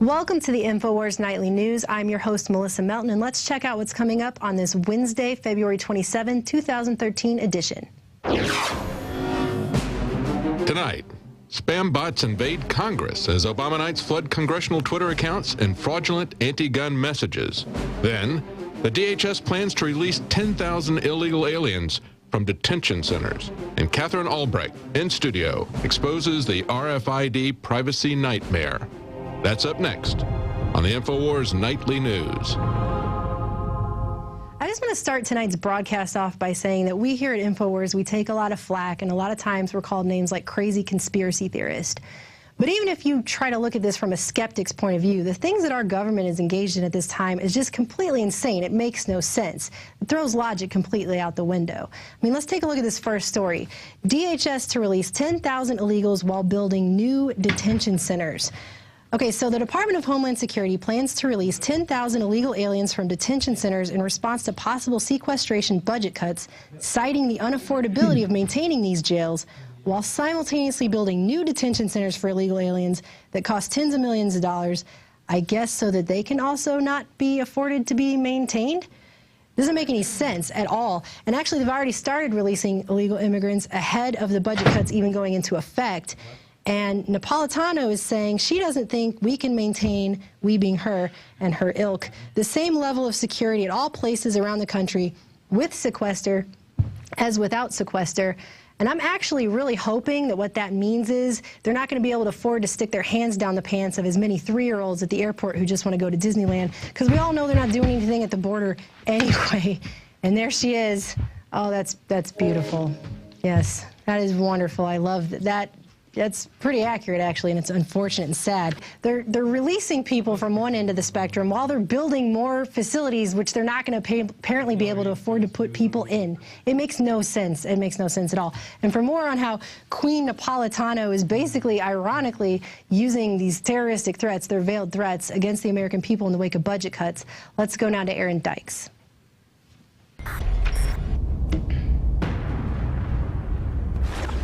Welcome to the Infowars Nightly News. I'm your host, Melissa Melton, and let's check out what's coming up on this Wednesday, February 27, 2013 edition. Tonight, spam bots invade Congress as Obamanites flood congressional Twitter accounts and fraudulent anti-gun messages. Then, the DHS plans to release 10,000 illegal aliens from detention centers. And Katherine Albrecht, in studio, exposes the RFID privacy nightmare. That's up next on the Infowars Nightly News. I just want to start tonight's broadcast off by saying that we here at Infowars, we take a lot of flack, and a lot of times we're called names like crazy conspiracy theorist. But even if you try to look at this from a skeptic's point of view, the things that our government is engaged in at this time is just completely insane. It makes no sense. It throws logic completely out the window. I mean, let's take a look at this first story. DHS to release 10,000 illegals while building new detention centers. Okay, so the Department of Homeland Security plans to release 10,000 illegal aliens from detention centers in response to possible sequestration budget cuts, citing the unaffordability of maintaining these jails, while simultaneously building new detention centers for illegal aliens that cost tens of millions of dollars, I guess so that they can also not be afforded to be maintained? Doesn't make any sense at all. And actually, they've already started releasing illegal immigrants ahead of the budget cuts even going into effect. And Napolitano is saying she doesn't think we can maintain, we being her and her ilk, the same level of security at all places around the country with sequester as without sequester. And I'm actually really hoping that what that means is they're not going to be able to afford to stick their hands down the pants of as many 3-year-olds at the airport who just want to go to Disneyland, because we all know they're not doing anything at the border anyway. And there she is. Oh, that's beautiful. Yes, that is wonderful. I love that. That's pretty accurate, actually, and it's unfortunate and sad. They're releasing people from one end of the spectrum while they're building more facilities, which they're not going to apparently be able to afford to put people in. It makes no sense. It makes no sense at all. And for more on how Queen Napolitano is basically, ironically, using these terroristic threats, their veiled threats, against the American people in the wake of budget cuts, let's go now to Aaron Dykes.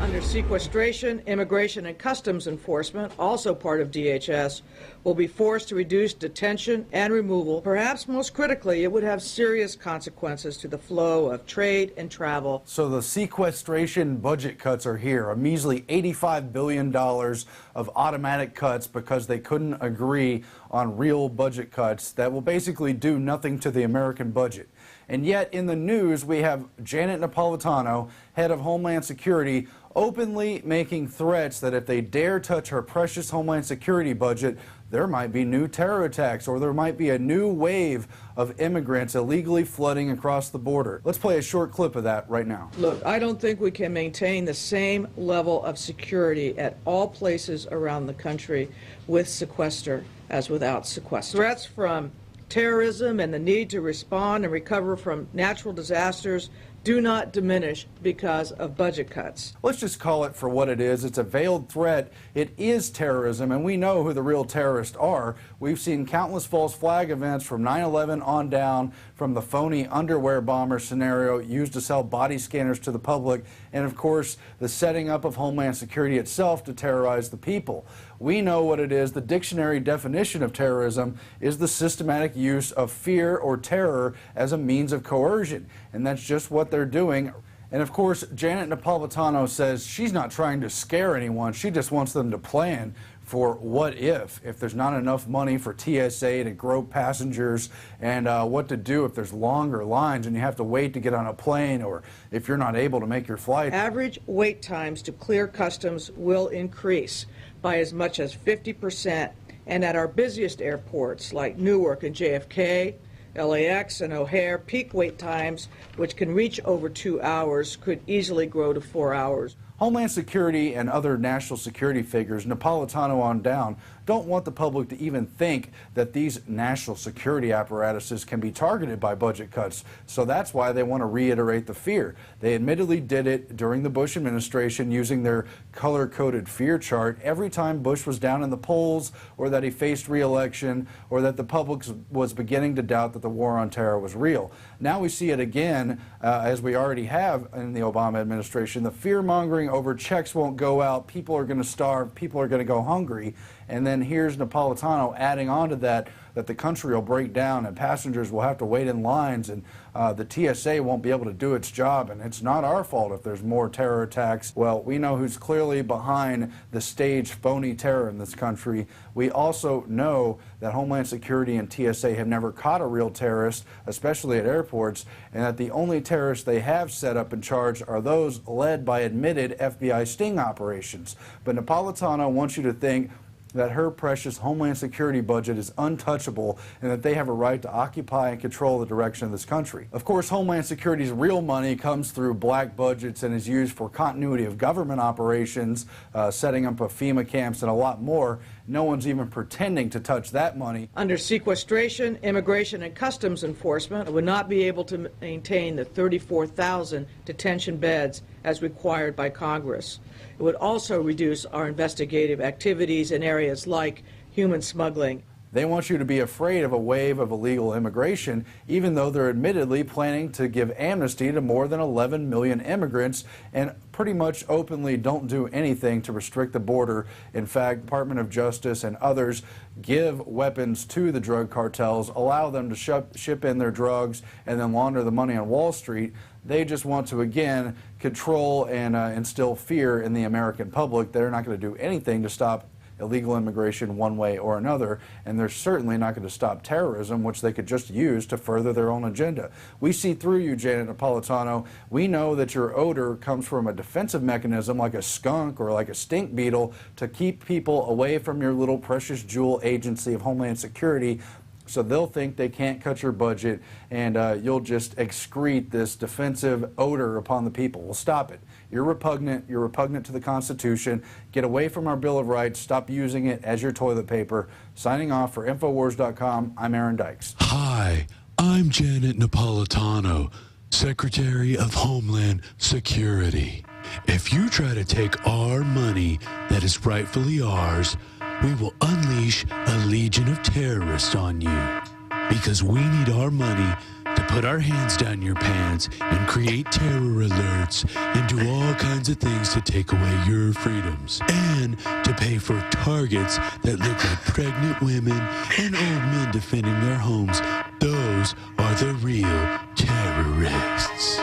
Under sequestration, immigration, and customs enforcement, also part of DHS, will be forced to reduce detention and removal. Perhaps most critically, it would have serious consequences to the flow of trade and travel. So the sequestration budget cuts are here, a measly $85 billion of automatic cuts because they couldn't agree on real budget cuts that will basically do nothing to the American budget. And yet in the news, we have Janet Napolitano, head of Homeland Security, openly making threats that if they dare touch her precious Homeland Security budget, there might be new terror attacks or there might be a new wave of immigrants illegally flooding across the border. Let's play a short clip of that right now. Look, I don't think we can maintain the same level of security at all places around the country with sequester as without sequester. Threats from terrorism and the need to respond and recover from natural disasters do not diminish because of budget cuts. Let's just call it for what it is. It's a veiled threat. It is terrorism, and we know who the real terrorists are. We've seen countless false flag events from 9/11 on down, from the phony underwear bomber scenario used to sell body scanners to the public, and of course, the setting up of Homeland Security itself to terrorize the people. We know what it is. The dictionary definition of terrorism is the systematic use of fear or terror as a means of coercion, and that's just what they're doing. And of course, Janet Napolitano says she's not trying to scare anyone. She just wants them to plan for what if there's not enough money for TSA to grow passengers, and what to do if there's longer lines and you have to wait to get on a plane, or if you're not able to make your flight. Average wait times to clear customs will increase by as much as 50%, and at our busiest airports like Newark and JFK, LAX and O'Hare, peak wait times, which can reach over 2 hours, could easily grow to 4 hours. Homeland Security and other national security figures, Napolitano on down, don't want the public to even think that these national security apparatuses can be targeted by budget cuts. So that's why they want to reiterate the fear. They admittedly did it during the Bush administration using their color-coded fear chart every time Bush was down in the polls, or that he faced re-election, or that the public was beginning to doubt that the war on terror was real. Now we see it again, as we already have in the Obama administration. The fear-mongering over checks won't go out, people are going to starve, people are going to go hungry. And then here's Napolitano adding on to that the country will break down and passengers will have to wait in lines, and the TSA won't be able to do its job, and it's not our fault if there's more terror attacks. Well, we know who's clearly behind the staged phony terror in this country. We also know that Homeland Security and TSA have never caught a real terrorist, especially at airports, and that the only terrorists they have set up in charge are those led by admitted FBI sting operations. But Napolitano wants you to think that her precious Homeland Security budget is untouchable and that they have a right to occupy and control the direction of this country. Of course, Homeland Security's real money comes through black budgets and is used for continuity of government operations, setting up FEMA camps, and a lot more. No one's even pretending to touch that money. Under sequestration, Immigration and Customs Enforcement would not be able to maintain the 34,000 detention beds as required by Congress. It would also reduce our investigative activities in areas like human smuggling. They want you to be afraid of a wave of illegal immigration, even though they're admittedly planning to give amnesty to more than 11 million immigrants and pretty much openly don't do anything to restrict the border. In fact, Department of Justice and others give weapons to the drug cartels, allow them to ship in their drugs and then launder the money on Wall Street. They just want to, again, control and instill fear in the American public. They're not going to do anything to stop illegal immigration one way or another, and they're certainly not going to stop terrorism, which they could just use to further their own agenda. We see through you, Janet Napolitano. We know that your odor comes from a defensive mechanism like a skunk or like a stink beetle to keep people away from your little precious jewel agency of Homeland Security. So they'll think they can't cut your budget, and you'll just excrete this defensive odor upon the people. Well, stop it. You're repugnant. You're repugnant to the Constitution. Get away from our Bill of Rights. Stop using it as your toilet paper. Signing off for Infowars.com, I'm Aaron Dykes. Hi, I'm Janet Napolitano, Secretary of Homeland Security. If you try to take our money that is rightfully ours, we will unleash a legion of terrorists on you, because we need our money to put our hands down your pants and create terror alerts and do all kinds of things to take away your freedoms, and to pay for targets that look like pregnant women and old men defending their homes. Those are the real terrorists.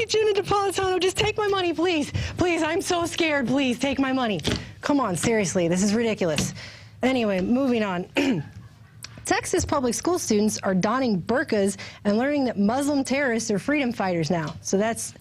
Janet Napolitano, just take my money, please. Please, I'm so scared. Please, take my money. Come on, seriously, this is ridiculous. Anyway, moving on. Texas public school students are donning burqas and learning that Muslim terrorists are freedom fighters now. So that's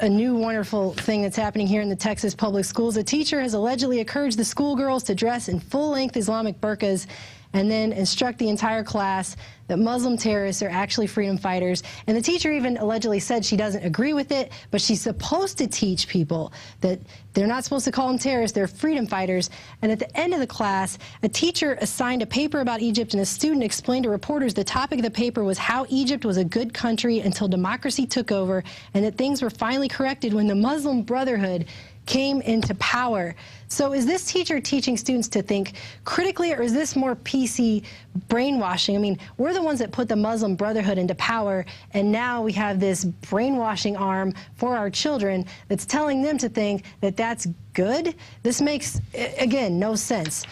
a new wonderful thing that's happening here in the Texas public schools. A teacher has allegedly encouraged the schoolgirls to dress in full-length Islamic burqas and then instruct the entire class that Muslim terrorists are actually freedom fighters. And the teacher even allegedly said she doesn't agree with it, but she's supposed to teach people that they're not supposed to call them terrorists, they're freedom fighters. And at the end of the class, a teacher assigned a paper about Egypt, and a student explained to reporters the topic of the paper was how Egypt was a good country until democracy took over, and that things were finally corrected when the Muslim Brotherhood came into power. So is this teacher teaching students to think critically, or is this more PC brainwashing? I mean, we're the ones that put the Muslim Brotherhood into power, and now we have this brainwashing arm for our children that's telling them to think that that's good? This makes, again, no sense.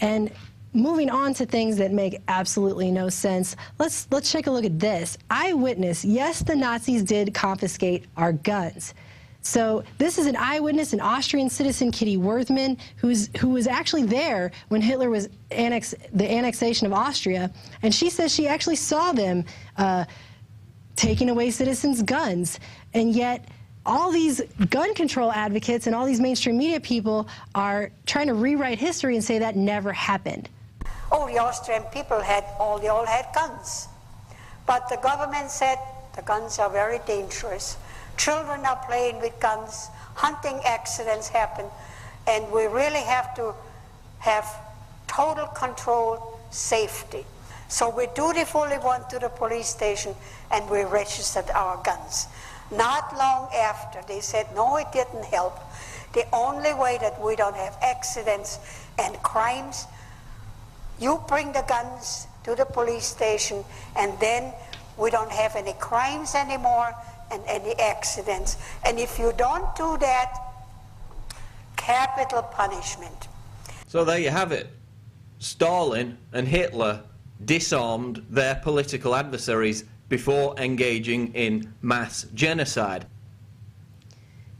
And moving on to things that make absolutely no sense, let's take a look at this. Eyewitness, yes, the Nazis did confiscate our guns. So this is an eyewitness, an Austrian citizen, Kitty Werthmann, who was actually there when Hitler was the annexation of Austria, and she says she actually saw them taking away citizens' guns. And yet all these gun control advocates and all these mainstream media people are trying to rewrite history and say that never happened. Oh, the Austrian people they all had guns. But the government said the guns are very dangerous. Children are playing with guns, hunting accidents happen, and we really have to have total control, safety. So we dutifully went to the police station and we registered our guns. Not long after, they said, no, it didn't help. The only way that we don't have accidents and crimes, you bring the guns to the police station, and then We don't have any crimes anymore and any accidents. And if you don't do that, capital punishment. So there you have it. Stalin and Hitler disarmed their political adversaries before engaging in mass genocide.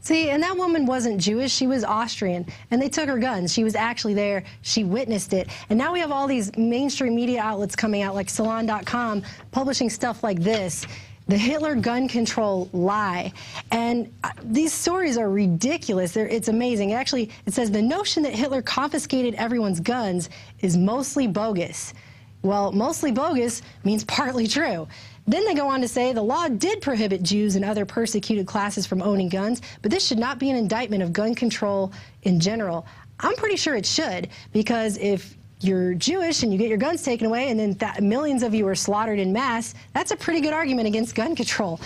See, and that woman wasn't Jewish, she was Austrian, and they took her guns. She was actually there, she witnessed it. And now we have all these mainstream media outlets coming out like Salon.com publishing stuff like this. The Hitler gun control lie. And these stories are ridiculous. It's amazing. Actually, it says the notion that Hitler confiscated everyone's guns is mostly bogus. Well, mostly bogus means partly true. Then they go on to say the law did prohibit Jews and other persecuted classes from owning guns, but this should not be an indictment of gun control in general. I'm pretty sure it should, because if you're Jewish and you get your guns taken away and then millions of you are slaughtered in mass, that's a pretty good argument against gun control.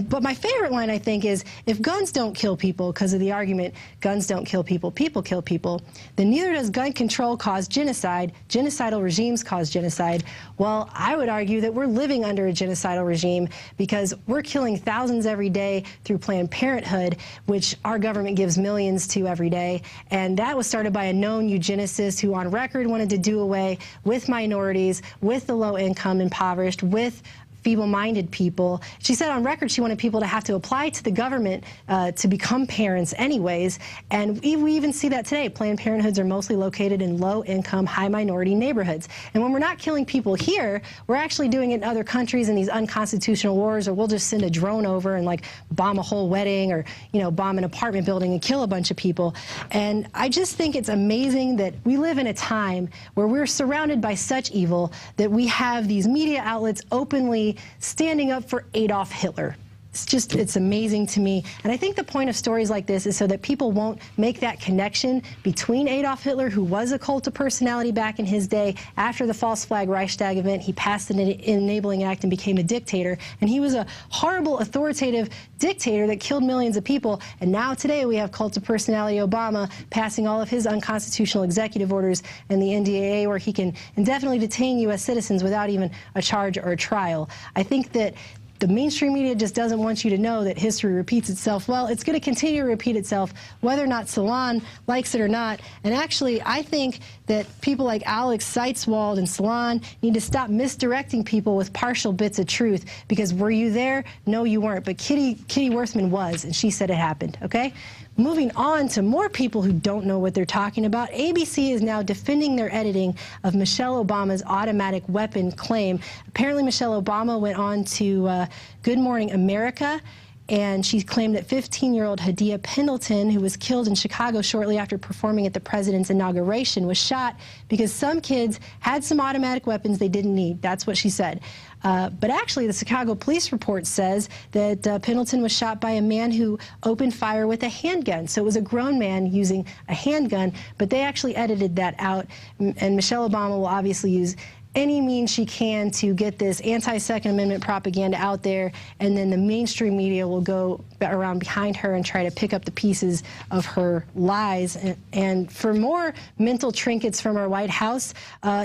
But my favorite line, I think, is if guns don't kill people, because of the argument, guns don't kill people, people kill people, then neither does gun control cause genocide. Genocidal regimes cause genocide. Well, I would argue that we're living under a genocidal regime because we're killing thousands every day through Planned Parenthood, which our government gives millions to every day. And that was started by a known eugenicist who on record wanted to do away with minorities, with the low-income impoverished, with feeble-minded people. She said on record she wanted people to have to apply to the government to become parents anyways, and we even see that today. Planned Parenthoods are mostly located in low-income, high-minority neighborhoods. And when we're not killing people here, we're actually doing it in other countries in these unconstitutional wars, or we'll just send a drone over and like bomb a whole wedding or, you know, bomb an apartment building and kill a bunch of people. And I just think it's amazing that we live in a time where we're surrounded by such evil that we have these media outlets openly standing up for Adolf Hitler. It's amazing to me. And I think the point of stories like this is so that people won't make that connection between Adolf Hitler, who was a cult of personality back in his day. After the false flag Reichstag event, he passed an enabling act and became a dictator. And he was a horrible, authoritative dictator that killed millions of people. And now today we have cult of personality Obama passing all of his unconstitutional executive orders and the NDAA, where he can indefinitely detain U.S. citizens without even a charge or a trial. I think that the mainstream media just doesn't want you to know that history repeats itself. Well, it's going to continue to repeat itself, whether or not Salon likes it or not. And actually, I think that people like Alex Seitzwald and Salon need to stop misdirecting people with partial bits of truth, because were you there? No, you weren't. But Kitty Worthman was, and she said it happened, okay? Moving on to more people who don't know what they're talking about, ABC is now defending their editing of Michelle Obama's automatic weapon claim. Apparently, Michelle Obama went on to Good Morning America, and she claimed that 15-year-old Hadia Pendleton, who was killed in Chicago shortly after performing at the president's inauguration, was shot because some kids had some automatic weapons they didn't need. That's what she said. But actually, the Chicago police report says that Pendleton was shot by a man who opened fire with a handgun. So it was a grown man using a handgun, but they actually edited that out. And Michelle Obama will obviously use any means she can to get this anti-Second Amendment propaganda out there, and then the mainstream media will go around behind her and try to pick up the pieces of her lies. And for more mental trinkets from our White House,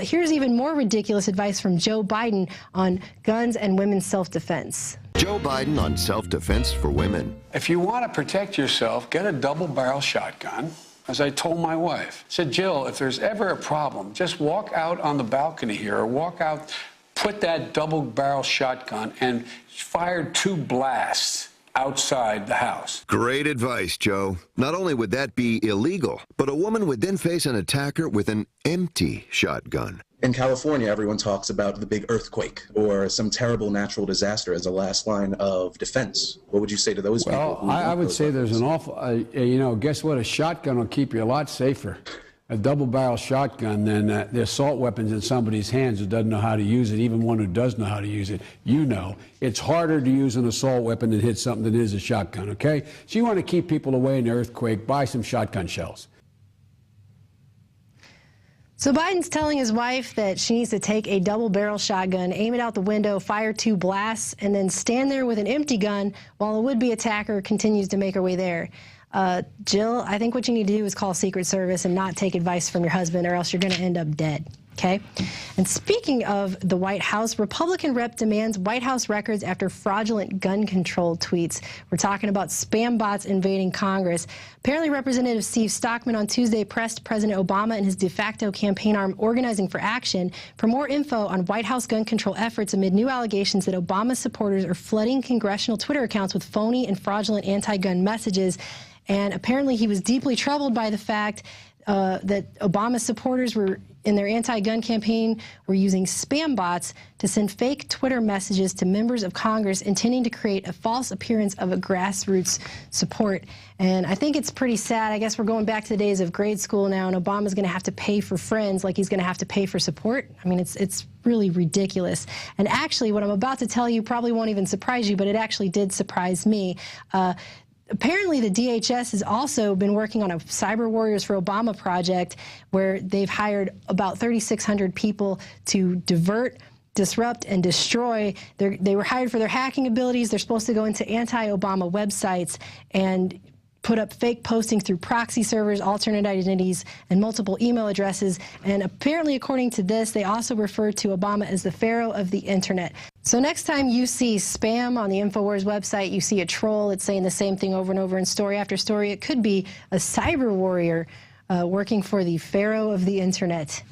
here's even more ridiculous advice from Joe Biden on guns and women's self-defense. Joe Biden on self-defense for women. If you want to protect yourself, get a double-barrel shotgun. As I told my wife, I said, Jill, if there's ever a problem, just walk out on the balcony here, or walk out, put that double-barrel shotgun and fire 2 blasts outside the house. Great advice, Joe. Not only would that be illegal, but a woman would then face an attacker with an empty shotgun. In California, everyone talks about the big earthquake or some terrible natural disaster as a last line of defense. What would you say to those people? Well, I would say there's an awful, guess what? A shotgun will keep you a lot safer. A double-barrel shotgun than the assault weapons in somebody's hands who doesn't know how to use it, even one who does know how to use it. You know, it's harder to use an assault weapon and hit something than it is a shotgun, okay? So you want to keep people away in the earthquake, buy some shotgun shells. So Biden's telling his wife that she needs to take a double-barrel shotgun, aim it out the window, fire 2 blasts, and then stand there with an empty gun while a would-be attacker continues to make her way there. Jill, I think what you need to do is call Secret Service and not take advice from your husband, or else you're going to end up dead. Okay. And speaking of the White House, Republican rep demands White House records after fraudulent gun control tweets. We're talking about spam bots invading Congress. Apparently, Representative Steve Stockman on Tuesday pressed President Obama and his de facto campaign arm Organizing for Action for more info on White House gun control efforts amid new allegations that Obama supporters are flooding congressional Twitter accounts with phony and fraudulent anti-gun messages. And apparently, he was deeply troubled by the fact that Obama supporters were, in their anti-gun campaign, were using spam bots to send fake Twitter messages to members of Congress intending to create a false appearance of a grassroots support. And I think it's pretty sad. I guess we're going back to the days of grade school now, and Obama's going to have to pay for friends like he's going to have to pay for support. I mean, it's really ridiculous. And actually, what I'm about to tell you probably won't even surprise you, but it actually did surprise me. Apparently, the DHS has also been working on a Cyber Warriors for Obama project where they've hired about 3,600 people to divert, disrupt, and destroy. They were hired for their hacking abilities. They're supposed to go into anti-Obama websites and put up fake postings through proxy servers, alternate identities, and multiple email addresses. And apparently, according to this, they also refer to Obama as the Pharaoh of the Internet. So next time you see spam on the Infowars website, you see a troll, it's saying the same thing over and over in story after story, it could be a cyber warrior working for the Pharaoh of the Internet,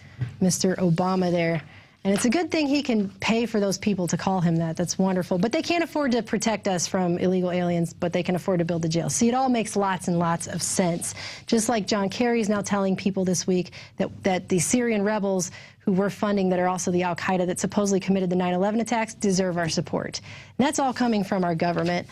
Mr. Obama there. And it's a good thing he can pay for those people to call him that. That's wonderful. But they can't afford to protect us from illegal aliens, but they can afford to build the jail. See, it all makes lots and lots of sense. Just like John Kerry is now telling people this week that the Syrian rebels who we're funding that are also the al-Qaeda that supposedly committed the 9/11 attacks deserve our support. And that's all coming from our government.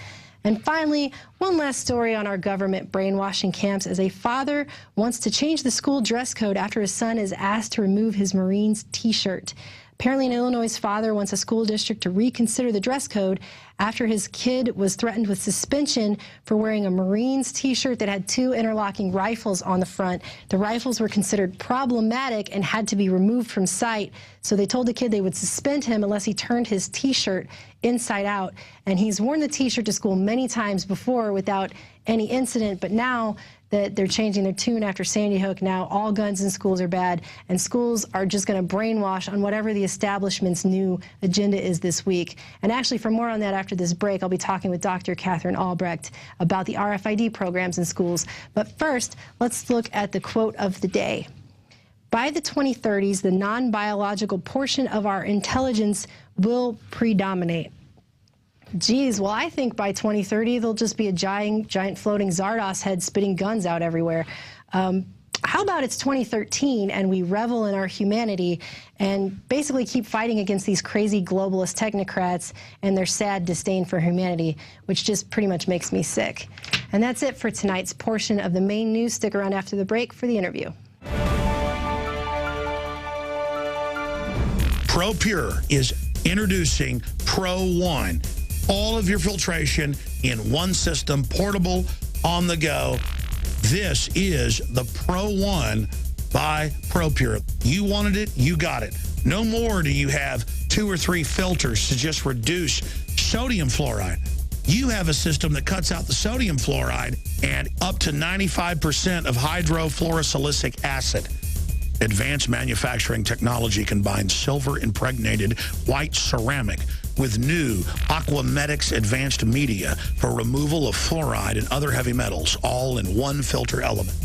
And finally, one last story on our government brainwashing camps as a father wants to change the school dress code after his son is asked to remove his Marines t-shirt. Apparently, an Illinois father wants a school district to reconsider the dress code after his kid was threatened with suspension for wearing a Marines t-shirt that had 2 interlocking rifles on the front. The rifles were considered problematic and had to be removed from sight, so they told the kid they would suspend him unless he turned his t-shirt inside out. And he's worn the t-shirt to school many times before without any incident, but now that they're changing their tune after Sandy Hook, now all guns in schools are bad, and schools are just going to brainwash on whatever the establishment's new agenda is this week. And actually, for more on that after this break, I'll be talking with Dr. Katherine Albrecht about the RFID programs in schools. But first, let's look at the quote of the day. By the 2030s, the non-biological portion of our intelligence will predominate. Geez, well, I think by 2030, there'll just be a giant floating Zardos head spitting guns out everywhere. How about it's 2013 and we revel in our humanity and basically keep fighting against these crazy globalist technocrats and their sad disdain for humanity, which just pretty much makes me sick. And that's it for tonight's portion of the main news. Stick around after the break for the interview. ProPure is introducing Pro One. All of your filtration in one system, portable, on the go. This is the Pro One by ProPure. You wanted it, you got it. No more do you have 2 or 3 filters to just reduce sodium fluoride. You have a system that cuts out the sodium fluoride and up to 95% of hydrofluorosilicic acid. Advanced manufacturing technology combines silver-impregnated white ceramic with new Aquamedics advanced media for removal of fluoride and other heavy metals, all in one filter element.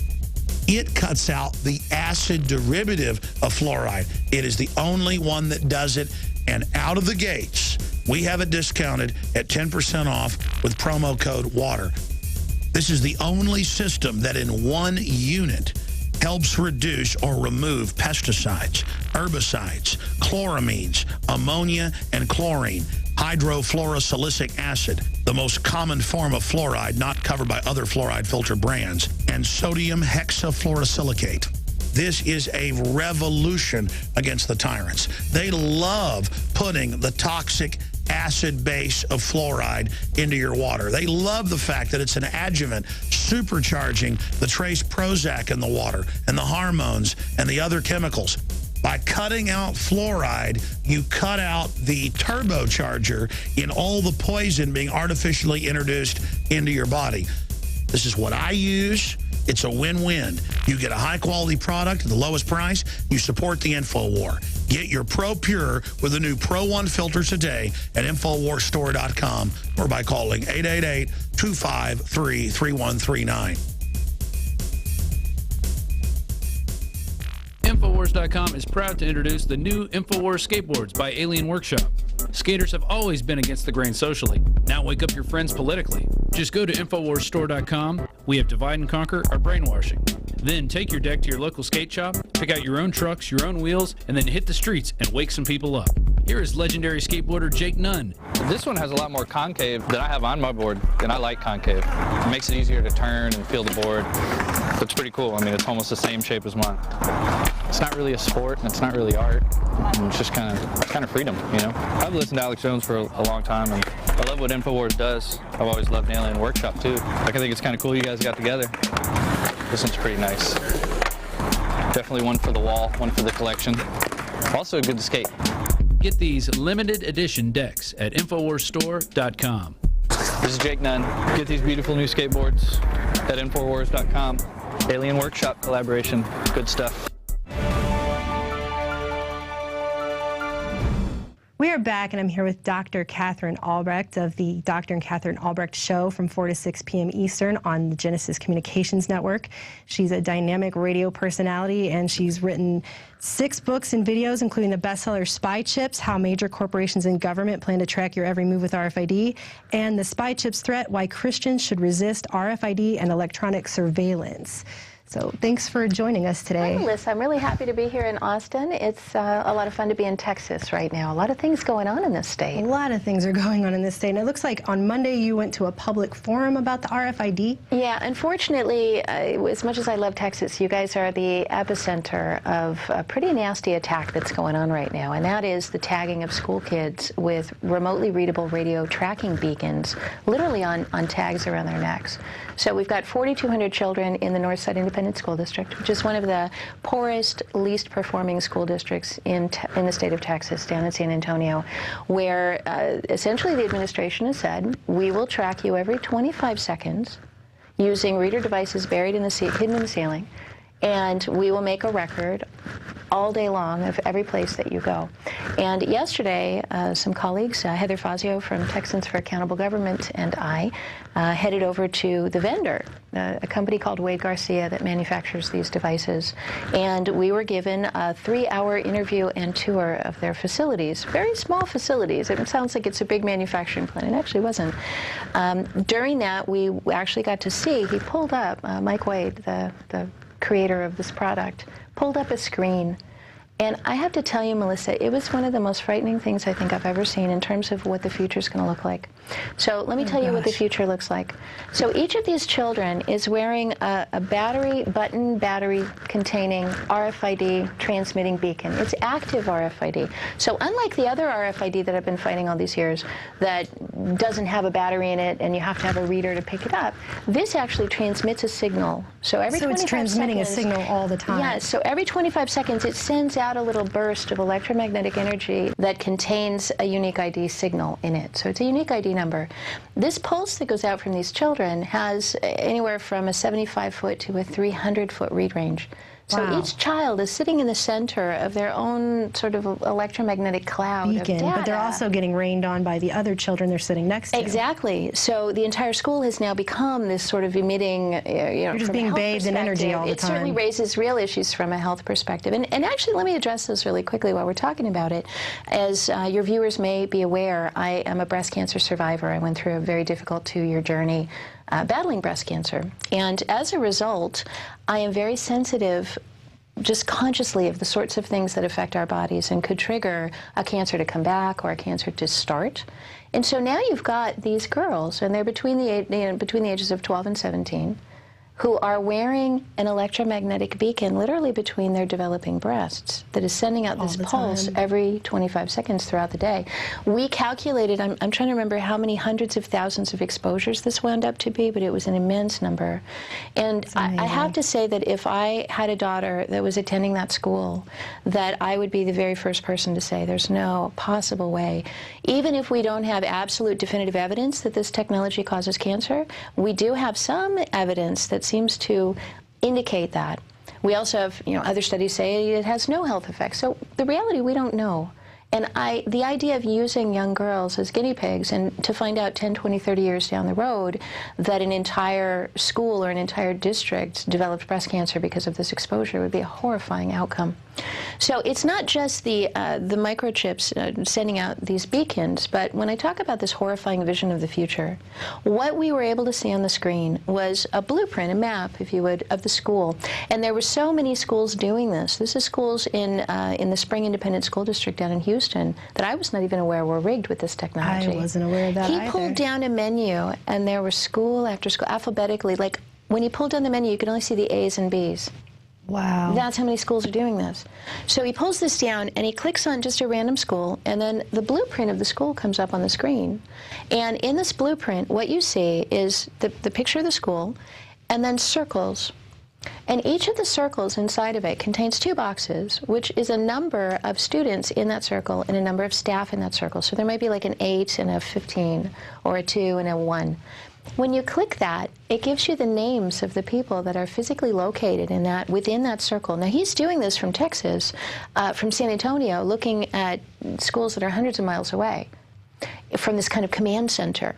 It cuts out the acid derivative of fluoride. It is the only one that does it, and out of the gates, we have it discounted at 10% off with promo code WATER. This is the only system that in one unit helps reduce or remove pesticides, herbicides, chloramines, ammonia, and chlorine, hydrofluorosilicic acid, the most common form of fluoride not covered by other fluoride filter brands, and sodium hexafluorosilicate. This is a revolution against the tyrants. They love putting the toxic acid base of fluoride into your water. They love the fact that it's an adjuvant supercharging the trace Prozac in the water and the hormones and the other chemicals. By cutting out fluoride, you cut out the turbocharger in all the poison being artificially introduced into your body. This is what I use. It's a win-win. You get a high-quality product at the lowest price. You support the InfoWar. Get your Pro Pure with the new Pro One filter today at InfoWarsStore.com or by calling 888-253-3139. Infowars.com is proud to introduce the new Infowars skateboards by Alien Workshop. Skaters have always been against the grain socially. Now wake up your friends politically. Just go to InfoWarsStore.com. We have divide and conquer our brainwashing. Then take your deck to your local skate shop, pick out your own trucks, your own wheels, and then hit the streets and wake some people up. Here is legendary skateboarder Jake Nunn. This one has a lot more concave than I have on my board, and I like concave. It makes it easier to turn and feel the board. It's pretty cool. I mean, it's almost the same shape as mine. It's not really a sport, and it's not really art. It's just kind of freedom, you know? I've listened to Alex Jones for a long time, and I love what Infowars does. I've always loved Alien Workshop, too. I think it's kind of cool you guys got together. This one's pretty nice. Definitely one for the wall, one for the collection. Also good to skate. Get these limited edition decks at InfoWarsStore.com. This is Jake Nunn. Get these beautiful new skateboards at Infowars.com. Alien Workshop collaboration. Good stuff. We are back, and I'm here with Dr. Katherine Albrecht of the Dr. and Katherine Albrecht Show from 4 to 6 p.m. Eastern on the Genesis Communications Network. She's a dynamic radio personality, and she's written 6 books and videos, including the bestseller Spy Chips, How Major Corporations and Government Plan to Track Your Every Move with RFID, and The Spy Chips Threat, Why Christians Should Resist RFID and Electronic Surveillance. So thanks for joining us today. Hi, Melissa. I'm really happy to be here in Austin. It's a lot of fun to be in Texas right now. A lot of things going on in this state. A lot of things are going on in this state. And it looks like on Monday you went to a public forum about the RFID. Yeah, unfortunately, as much as I love Texas, you guys are the epicenter of a pretty nasty attack that's going on right now, and that is the tagging of school kids with remotely readable radio tracking beacons, literally on tags around their necks. So we've got 4,200 children in the Northside Independent School District, which is one of the poorest, least performing school districts in the state of Texas, down in San Antonio, where essentially the administration has said, we will track you every 25 seconds using reader devices buried in the hidden in the ceiling, and we will make a record all day long of every place that you go. And yesterday, some colleagues, Heather Fazio from Texans for Accountable Government and I, headed over to the vendor, a company called Wade Garcia that manufactures these devices. And we were given a 3-hour interview and tour of their facilities, very small facilities. It sounds like it's a big manufacturing plant. It actually wasn't. During that, we actually got to see, he pulled up, Mike Wade, the creator of this product, pulled up a screen. And I have to tell you, Melissa, it was one of the most frightening things I think I've ever seen in terms of what the future is going to look like. So let me tell you what the future looks like. So each of these children is wearing a battery containing RFID transmitting beacon. It's active RFID. So unlike the other RFID that I've been fighting all these years that doesn't have a battery in it and you have to have a reader to pick it up, this actually transmits a signal. So every 25 it's transmitting seconds, a signal all the time. Yes, so every 25 seconds it sends out a little burst of electromagnetic energy that contains a unique ID signal in it. So it's a unique ID number. This pulse that goes out from these children has anywhere from a 75-foot to a 300-foot read range. So Wow. each child is sitting in the center of their own sort of electromagnetic cloud Beacon, of data. but they're also getting rained on by the other children they're sitting next to. Exactly. So the entire school has now become this sort of emitting, You're just being bathed in energy all the time. It certainly raises real issues from a health perspective. And actually, let me address this really quickly while we're talking about it. As your viewers may be aware, I am a breast cancer survivor. I went through a very difficult 2-year journey battling breast cancer. And as a result, I am very sensitive just consciously of the sorts of things that affect our bodies and could trigger a cancer to come back or a cancer to start. And so now you've got these girls, and they're between the ages of 12 and 17, who are wearing an electromagnetic beacon literally between their developing breasts that is sending out this pulse every 25 seconds throughout the day. We calculated, I'm trying to remember how many hundreds of thousands of exposures this wound up to be, but it was an immense number. And I have to say that if I had a daughter that was attending that school, that I would be the very first person to say there's no possible way. Even if we don't have absolute definitive evidence that this technology causes cancer, we do have some evidence that seems to indicate that. We also have, other studies say it has no health effects. So the reality, we don't know. And the idea of using young girls as guinea pigs and to find out 10, 20, 30 years down the road that an entire school or an entire district developed breast cancer because of this exposure would be a horrifying outcome. So it's not just the microchips sending out these beacons, but when I talk about this horrifying vision of the future, what we were able to see on the screen was a blueprint, a map, if you would, of the school. And there were so many schools doing this. This is schools in the Spring Independent School District down in Houston that I was not even aware were rigged with this technology. I wasn't aware of that either. He pulled down a menu, and there was school after school, alphabetically. Like, when he pulled down the menu, you could only see the A's and B's. Wow. That's how many schools are doing this. So he pulls this down, and he clicks on just a random school, and then the blueprint of the school comes up on the screen. And in this blueprint, what you see is the picture of the school, and then circles. And each of the circles inside of it contains 2 boxes, which is a number of students in that circle and a number of staff in that circle. So there might be like an 8 and a 15, or a 2 and a 1. When you click that, it gives you the names of the people that are physically located within that circle. Now, he's doing this from Texas, from San Antonio, looking at schools that are hundreds of miles away from this kind of command center.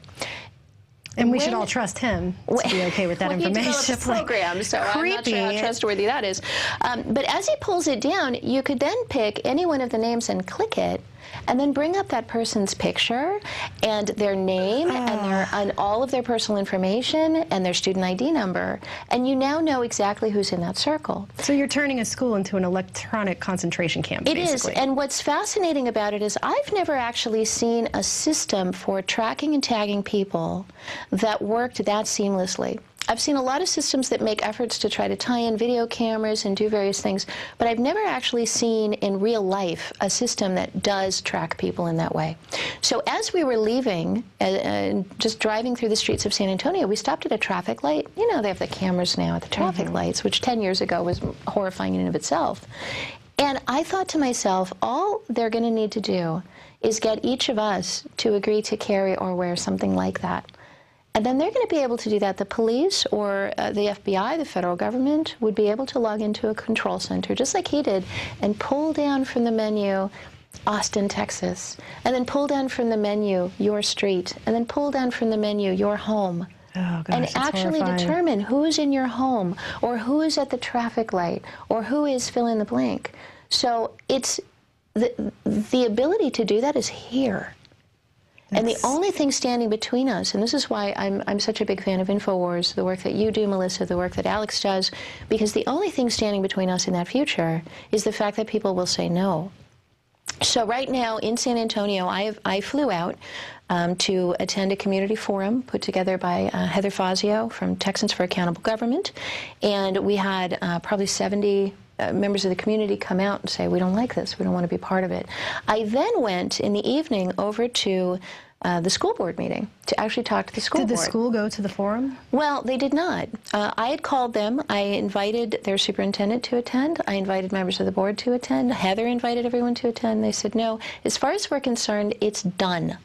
And we should all trust him to be okay with that information. He developed a program, so I'm not sure how trustworthy that is. But as he pulls it down, you could then pick any one of the names and click it, and then bring up that person's picture and their name and all of their personal information and their student ID number, and you now know exactly who's in that circle. So you're turning a school into an electronic concentration camp, basically. It is, and what's fascinating about it is I've never actually seen a system for tracking and tagging people that worked that seamlessly. I've seen a lot of systems that make efforts to try to tie in video cameras and do various things, but I've never actually seen in real life a system that does track people in that way. So as we were leaving, just driving through the streets of San Antonio, we stopped at a traffic light. You know, they have the cameras now at the traffic lights, which 10 years ago was horrifying in and of itself. And I thought to myself, all they're going to need to do is get each of us to agree to carry or wear something like that. And then they're going to be able to do that. The police or the FBI, the federal government, would be able to log into a control center, just like he did, and pull down from the menu Austin, Texas, and then pull down from the menu your street, and then pull down from the menu your home. Oh, gosh, and actually determine who's in your home, or who is at the traffic light, or who is fill in the blank. So it's the ability to do that is here. And the only thing standing between us, and this is why I'm such a big fan of Infowars, the work that you do, Melissa, the work that Alex does, because the only thing standing between us in that future is the fact that people will say no. So right now in San Antonio, I flew out to attend a community forum put together by Heather Fazio from Texans for Accountable Government, and we had probably 70 members of the community come out and say, we don't like this, we don't want to be part of it. I then went in the evening over to the school board meeting to actually talk to the school board. Did the school go to the forum? Well, they did not. I had called them. I invited their superintendent to attend. I invited members of the board to attend. Heather invited everyone to attend. They said, no, as far as we're concerned, it's done.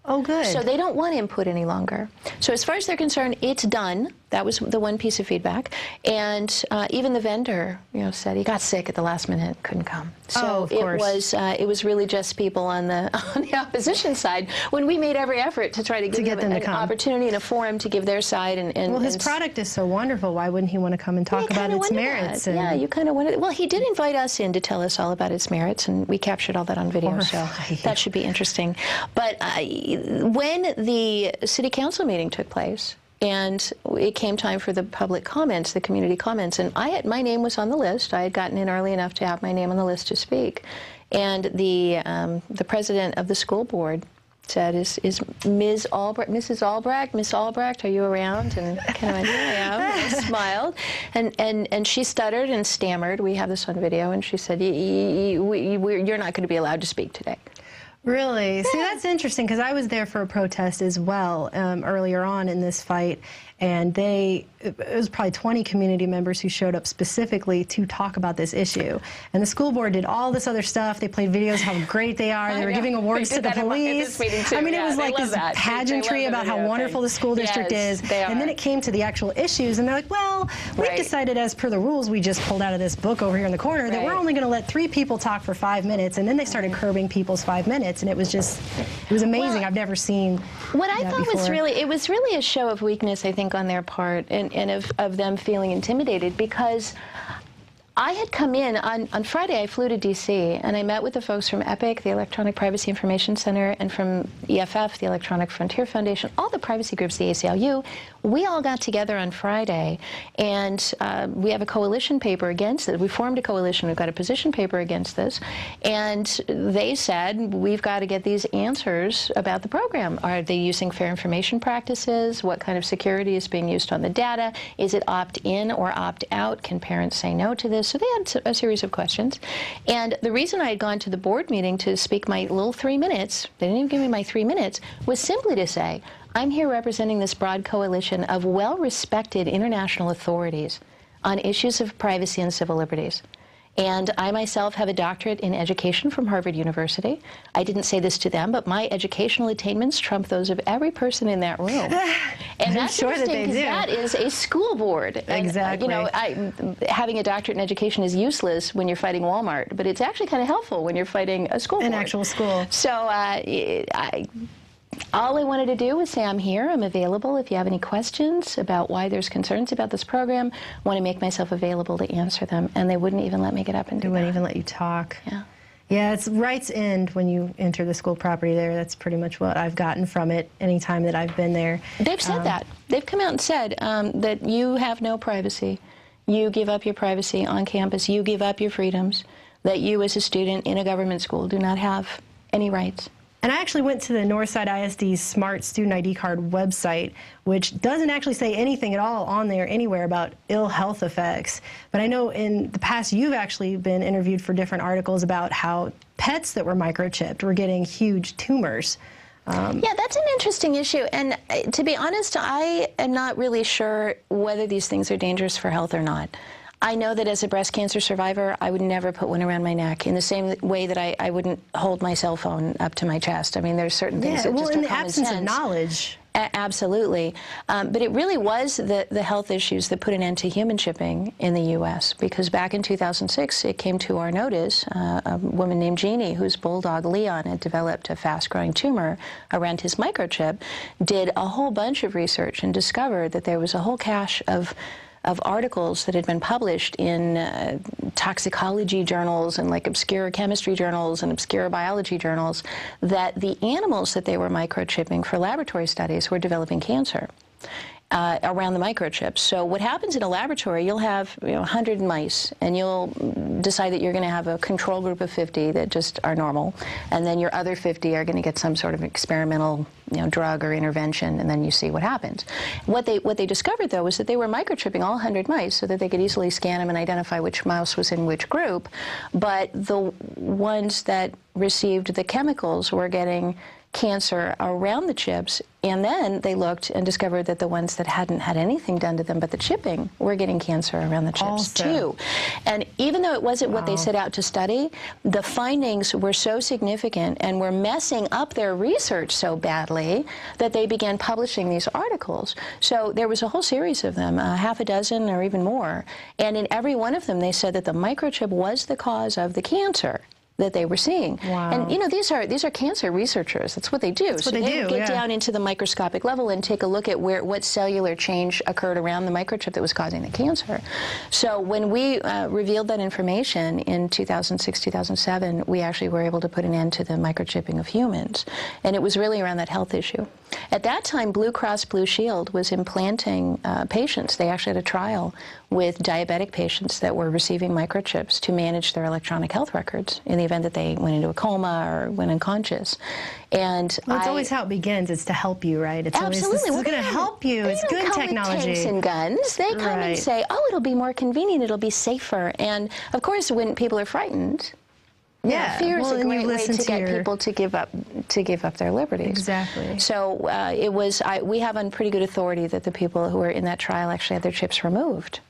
Oh, good. So they don't want input any longer. So as far as they're concerned, it's done. That was the one piece of feedback. And even the vendor, said he got sick at the last minute, couldn't come. So of course. It was really just people on the opposition side when we made every effort to try to give them an opportunity and a forum to give their side. Well, his product is so wonderful. Why wouldn't he want to come and talk about its merits? Yeah, you kind of wanted. Well, he did invite us in to tell us all about its merits, and we captured all that on video. So that should be interesting. But when the city council meeting took place, and it came time for the public comments, the community comments, and my name was on the list. I had gotten in early enough to have my name on the list to speak. And the president of the school board said, "Is Ms. Albrecht, Mrs. Albrecht, Miss Albrecht, are you around?" And kind of went, "Here I am." And I smiled, and she stuttered and stammered. We have this on video, and she said, "You're not going to be allowed to speak today." Really? See, that's interesting, because I was there for a protest as well earlier on in this fight, and it was probably 20 community members who showed up specifically to talk about this issue. And the school board did all this other stuff. They played videos how great they are. They were giving awards to the police. I mean, it was like this pageantry about how wonderful the school district is. And then it came to the actual issues, and they're like, well, we've decided as per the rules we just pulled out of this book over here in the corner that we're only going to let 3 people talk for 5 minutes. And then they started curbing people's 5 minutes, and it was amazing. I've never seen what I thought was it was really a show of weakness, I think, on their part, and of them feeling intimidated, because I had come in on Friday. I flew to D.C. and I met with the folks from EPIC, the Electronic Privacy Information Center, and from EFF, the Electronic Frontier Foundation, all the privacy groups, the ACLU. We all got together on Friday, and we have a coalition paper against it. We formed a coalition. We've got a position paper against this, and they said we've got to get these answers about the program. Are they using fair information practices? What kind of security is being used on the data? Is it opt-in or opt-out? Can parents say no to this? So they had a series of questions. And the reason I had gone to the board meeting to speak my little 3 minutes, they didn't even give me my 3 minutes, was simply to say, I'm here representing this broad coalition of well-respected international authorities on issues of privacy and civil liberties. And I myself have a doctorate in education from Harvard University. I didn't say this to them, but my educational attainments trump those of every person in that room. And that's interesting, because that is a school board. Exactly. And, you know, having a doctorate in education is useless when you're fighting Walmart, but it's actually kind of helpful when you're fighting a school board. An actual school. So all I wanted to do was say I'm here, I'm available. If you have any questions about why there's concerns about this program, I want to make myself available to answer them. And they wouldn't even let me get up and do that. They wouldn't even let you talk. Yeah. Yeah, it's rights end when you enter the school property there. That's pretty much what I've gotten from it any time that I've been there. They've said that. They've come out and said that you have no privacy. You give up your privacy on campus. You give up your freedoms. That you as a student in a government school do not have any rights. And I actually went to the Northside ISD's Smart Student ID Card website, which doesn't actually say anything at all on there anywhere about ill health effects. But I know in the past you've actually been interviewed for different articles about how pets that were microchipped were getting huge tumors. Yeah, that's an interesting issue. And to be honest, I am not really sure whether these things are dangerous for health or not. I know that as a breast cancer survivor, I would never put one around my neck in the same way that I wouldn't hold my cell phone up to my chest. I mean, there's certain things that just are common sense. Well, in the absence of knowledge. Absolutely. But it really was the health issues that put an end to human chipping in the U.S. because back in 2006, it came to our notice, a woman named Jeannie, whose bulldog Leon had developed a fast-growing tumor around his microchip, did a whole bunch of research and discovered that there was a whole cache of articles that had been published in toxicology journals and like obscure chemistry journals and obscure biology journals that the animals that they were microchipping for laboratory studies were developing cancer around the microchips. So what happens in a laboratory, you'll have 100 mice, and you'll decide that you're going to have a control group of 50 that just are normal, and then your other 50 are going to get some sort of experimental drug or intervention, and then you see what happens. What they discovered, though, was that they were microchipping all 100 mice so that they could easily scan them and identify which mouse was in which group, but the ones that received the chemicals were getting cancer around the chips, and then they looked and discovered that the ones that hadn't had anything done to them but the chipping were getting cancer around the chips too. And even though it wasn't what they set out to study, the findings were so significant and were messing up their research so badly that they began publishing these articles. So there was a whole series of them, half a dozen or even more, and in every one of them they said that the microchip was the cause of the cancer that they were seeing. Wow. And these are cancer researchers. That's what they do. That's what they do, get down into the microscopic level and take a look at what cellular change occurred around the microchip that was causing the cancer. So when we revealed that information in 2006, 2007, we actually were able to put an end to the microchipping of humans. And it was really around that health issue. At that time, Blue Cross Blue Shield was implanting patients. They actually had a trial with diabetic patients that were receiving microchips to manage their electronic health records in the event that they went into a coma or went unconscious. And it's always how it begins. It's to help you, right? It's absolutely. Always, this is going to help you. It's good technology. They don't come with tanks and guns. They come and say, oh, it'll be more convenient. It'll be safer. And, of course, when people are frightened, Yeah, fear is well, a and you great way listen to to get your- people to give up their liberties. Exactly. So it was. We have on pretty good authority that the people who were in that trial actually had their chips removed.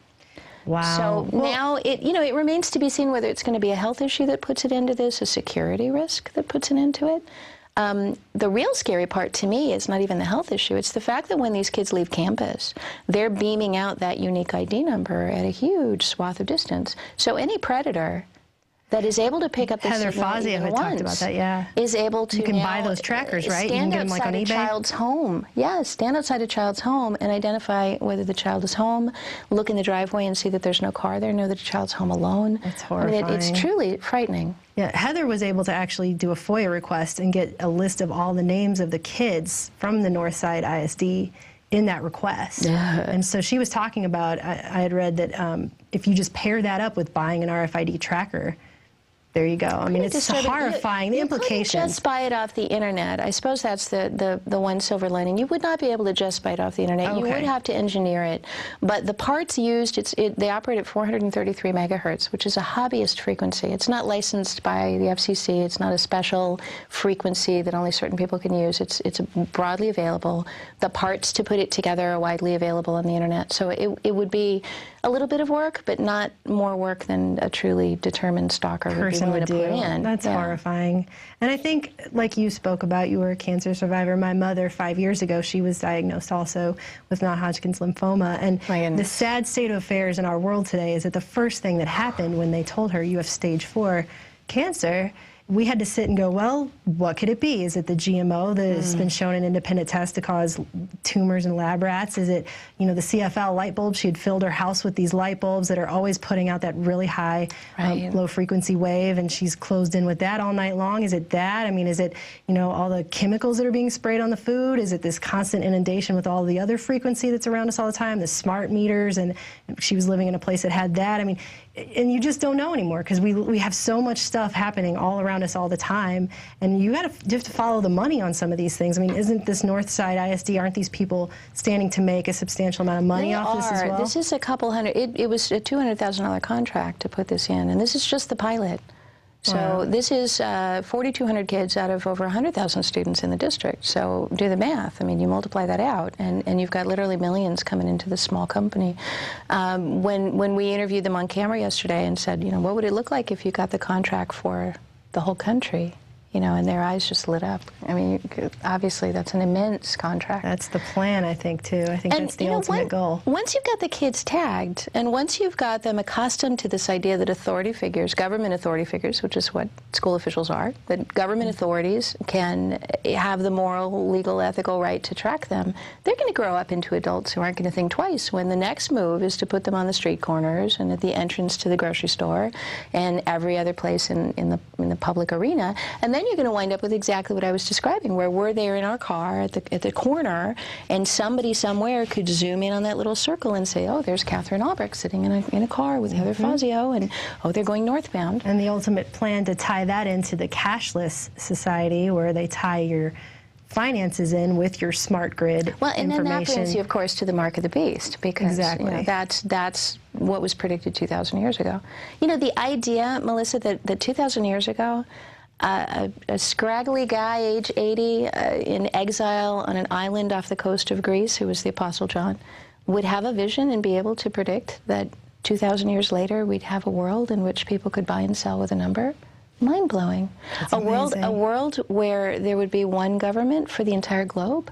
Wow. So now it remains to be seen whether it's going to be a health issue that puts it into this, a security risk that puts it into it. The real scary part to me is not even the health issue. It's the fact that when these kids leave campus, they're beaming out that unique ID number at a huge swath of distance. So any predator that is able to pick up the Heather signal Fazio even had talked about that, yeah. is able to You can buy now those trackers, right? You can stand get them like on outside a eBay? child's home. Yes, stand outside a child's home and identify whether the child is home, look in the driveway and see that there's no car there, know that the child's home alone. That's horrifying. I mean, it's truly frightening. Yeah, Heather was able to actually do a FOIA request and get a list of all the names of the kids from the Northside ISD in that request. Yeah. And so she was talking about, I had read that if you just pair that up with buying an RFID tracker, there you go. I mean, it's horrifying, the implications. You couldn't just buy it off the internet. I suppose that's the one silver lining. You would not be able to just buy it off the internet. Okay. You would have to engineer it. But the parts used, they operate at 433 megahertz, which is a hobbyist frequency. It's not licensed by the FCC. It's not a special frequency that only certain people can use. It's broadly available. The parts to put it together are widely available on the internet. So it would be a little bit of work, but not more work than a truly determined stalker would be willing to put in. That's horrifying. And I think, like you spoke about, you were a cancer survivor. My mother, 5 years ago, she was diagnosed also with non-Hodgkin's lymphoma. And the sad state of affairs in our world today is that the first thing that happened when they told her you have stage 4 cancer, we had to sit and go, well, what could it be? Is it the GMO that has been shown in independent tests to cause tumors in lab rats? Is it, the CFL light bulbs? She had filled her house with these light bulbs that are always putting out that really high, low frequency wave, and she's closed in with that all night long. Is it that? I mean, is it, all the chemicals that are being sprayed on the food? Is it this constant inundation with all the other frequency that's around us all the time, the smart meters? And she was living in a place that had that. I mean, and you just don't know anymore because we have so much stuff happening all around us all the time, and you have to follow the money on some of these things. I mean, isn't this Northside ISD, aren't these people standing to make a substantial amount of money off this as well? This is a couple hundred, it was a $200,000 contract to put this in, and this is just the pilot. So this is 4,200 kids out of over 100,000 students in the district. So do the math. I mean, you multiply that out, and you've got literally millions coming into this small company. When we interviewed them on camera yesterday and said, what would it look like if you got the contract for the whole country? And their eyes just lit up. I mean, obviously, that's an immense contract. That's the plan, I think, too. I think that's the ultimate goal. Once you've got the kids tagged, and once you've got them accustomed to this idea that authority figures, government authority figures, which is what school officials are, that government authorities can have the moral, legal, ethical right to track them, they're going to grow up into adults who aren't going to think twice when the next move is to put them on the street corners and at the entrance to the grocery store and every other place in the public arena. And then you're going to wind up with exactly what I was describing, where we're there in our car at the corner, and somebody somewhere could zoom in on that little circle and say, oh, there's Katherine Albrecht sitting in a car with Heather Fazio, and oh, they're going northbound. And the ultimate plan to tie that into the cashless society, where they tie your finances in with your smart grid and information. then that brings you, of course, to the mark of the beast, because that's what was predicted 2,000 years ago. The idea, Melissa, that 2,000 years ago, a scraggly guy, age 80, in exile on an island off the coast of Greece, who was the Apostle John, would have a vision and be able to predict that 2,000 years later we'd have a world in which people could buy and sell with a number. Mind-blowing. A world where there would be one government for the entire globe.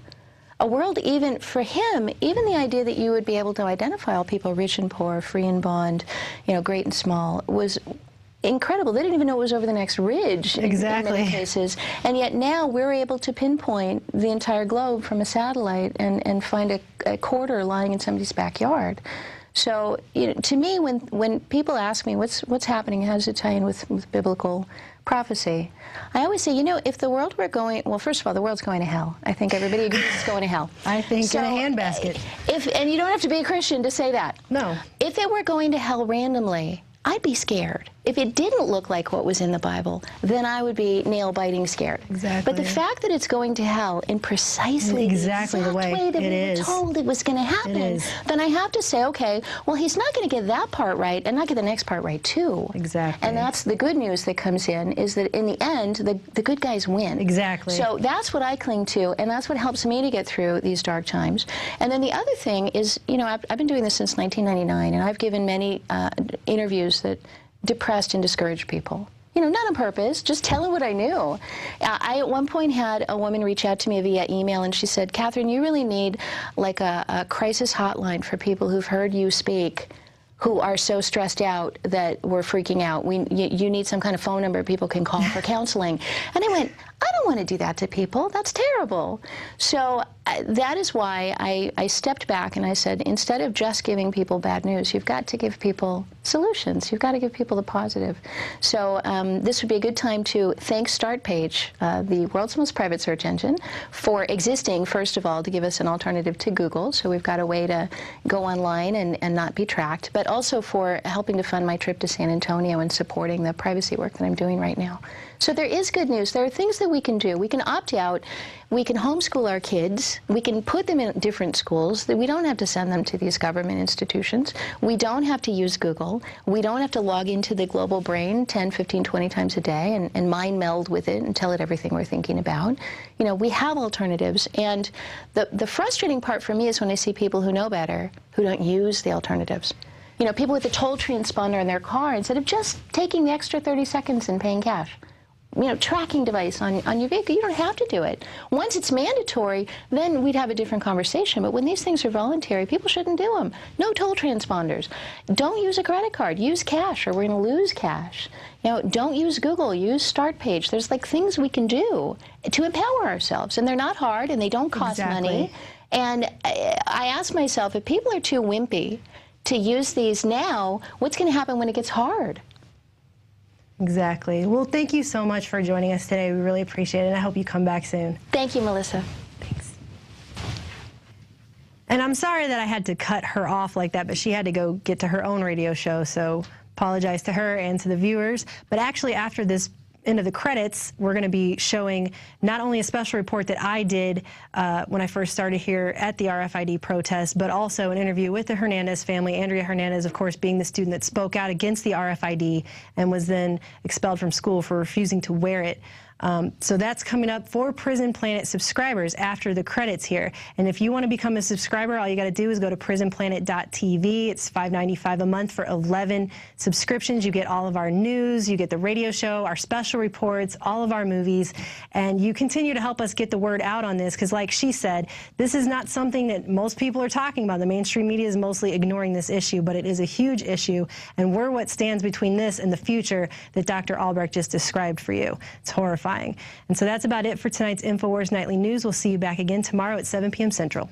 A world, even for him, even the idea that you would be able to identify all people, rich and poor, free and bond, great and small, was incredible. They didn't even know it was over the next ridge in many cases. And yet now we're able to pinpoint the entire globe from a satellite and find a quarter lying in somebody's backyard. So, to me, when people ask me what's happening, how does it tie in with biblical prophecy, I always say, if the world were going, well, first of all, the world's going to hell. I think everybody agrees it's going to hell. I think in a handbasket. And you don't have to be a Christian to say that. No. If it were going to hell randomly, I'd be scared. If it didn't look like what was in the Bible, then I would be nail-biting scared. Exactly. But the fact that it's going to hell in precisely exactly the exact way that we were told it was going to happen, then I have to say, okay, well, he's not going to get that part right and not get the next part right, too. Exactly. And that's the good news that comes in, is that in the end, the good guys win. Exactly. So that's what I cling to, and that's what helps me to get through these dark times. And then the other thing is, you know, I've been doing this since 1999, and I've given many interviews that depressed and discouraged people. You know, not on purpose, just telling what I knew. I at one point had a woman reach out to me via email, and she said, Katherine, you really need like a crisis hotline for people who've heard you speak, who are so stressed out that we're freaking out. You need some kind of phone number people can call for counseling. And I went, I don't want to do that to people. That's terrible. So that is why I stepped back and I said, instead of just giving people bad news, you've got to give people solutions. You've got to give people the positive. So this would be a good time to thank StartPage, the world's most private search engine, for existing, first of all, to give us an alternative to Google. So we've got a way to go online and not be tracked, but also for helping to fund my trip to San Antonio and supporting the privacy work that I'm doing right now. So there is good news. There are things that we can do. We can opt out. We can homeschool our kids. We can put them in different schools. We don't have to send them to these government institutions. We don't have to use Google. We don't have to log into the global brain 10, 15, 20 times a day and mind meld with it and tell it everything we're thinking about. You know, we have alternatives. And the frustrating part for me is when I see people who know better who don't use the alternatives. You know, people with a toll transponder in their car, instead of just taking the extra 30 seconds and paying cash. You know, tracking device on your vehicle, you don't have to do it. Once it's mandatory, then we'd have a different conversation. But when these things are voluntary, people shouldn't do them. No toll transponders. Don't use a credit card. Use cash, or we're going to lose cash. You know, don't use Google. Use StartPage. There's like things we can do to empower ourselves, and they're not hard, and they don't cost money. And I ask myself, if people are too wimpy to use these now, what's going to happen when it gets hard? Exactly. Well, thank you so much for joining us today. We really appreciate it, and I hope you come back soon. Thank you, Melissa. Thanks. And I'm sorry that I had to cut her off like that, but she had to go get to her own radio show, so apologize to her and to the viewers. But actually, after this end of the credits, we're going to be showing not only a special report that I did when I first started here at the RFID protest, but also an interview with the Hernandez family. Andrea Hernandez, of course, being the student that spoke out against the RFID and was then expelled from school for refusing to wear it. So that's coming up for Prison Planet subscribers after the credits here. And if you want to become a subscriber, all you got to do is go to prisonplanet.tv. It's $5.95 a month for 11 subscriptions. You get all of our news, you get the radio show, our special reports, all of our movies, and you continue to help us get the word out on this, because like she said, this is not something that most people are talking about. The mainstream media is mostly ignoring this issue, but it is a huge issue, and we're what stands between this and the future that Dr. Albrecht just described for you. It's horrifying. And so that's about it for tonight's Infowars Nightly News. We'll see you back again tomorrow at 7 p.m. Central.